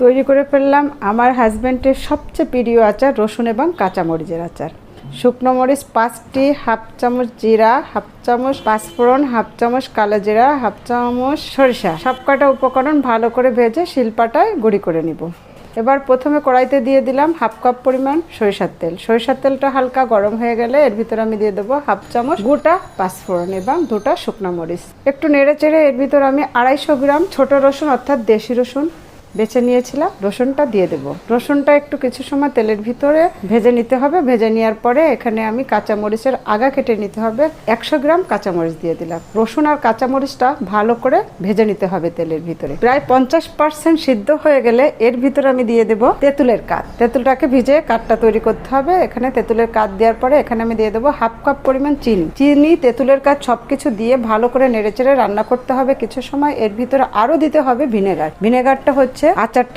তৈরি করে ফেললাম আমার হাজব্যান্ডের সবচেয়ে প্রিয় আচার, রসুন এবং কাঁচামরিচের আচার। শুকনো মরিচ 5টি, হাফ চামচ জিরা, হাফ চামচ পাঁচফোড়ন, হাফ চামচ কালো জিরা, হাফ চামচ সরিষা, সবকটা উপকরণ ভালো করে ভেজে শিলপাটায় গুঁড়ি করে নিব। এবার প্রথমে কড়াইতে দিয়ে দিলাম হাফ কাপ পরিমাণ সরিষার তেল। সরিষার তেলটা হালকা গরম হয়ে গেলে এর ভিতরে আমি দিয়ে দেবো হাফ চামচ গোটা পাঁচফোড়ন এবং 2টা শুকনো মরিচ। একটু নেড়ে চেড়ে এর ভিতরে আমি 250 গ্রাম ছোট রসুন অর্থাৎ দেশি রসুন বেছে নিয়েছিলাম, রসুনটা দিয়ে দেবো। রসুনটা একটু কিছু সময় তেলের ভিতরে ভেজে নিতে হবে। ভেজে নেওয়ার পরে এখানে আমি কাঁচামরিচের আগা কেটে নিতে হবে, 100 গ্রাম কাঁচামরিচ দিয়ে দিলাম। রসুন আর কাঁচামরিচটা ভালো করে ভেজে নিতে হবে তেলের ভিতরে। প্রায় 50% সিদ্ধ হয়ে গেলে এর ভিতরে আমি দিয়ে দেবো তেঁতুলের কাঠ। তেঁতুলটাকে ভিজে কাঠটা তৈরি করতে হবে। এখানে তেঁতুলের কাঠ দেওয়ার পরে এখানে আমি দিয়ে দেবো হাফ কাপ পরিমাণ চিনি, তেঁতুলের কাঠ সবকিছু দিয়ে ভালো করে নেড়েচেড়ে রান্না করতে হবে কিছু সময়। এর ভিতরে আরও দিতে হবে ভিনেগারটা হচ্ছে আচারটা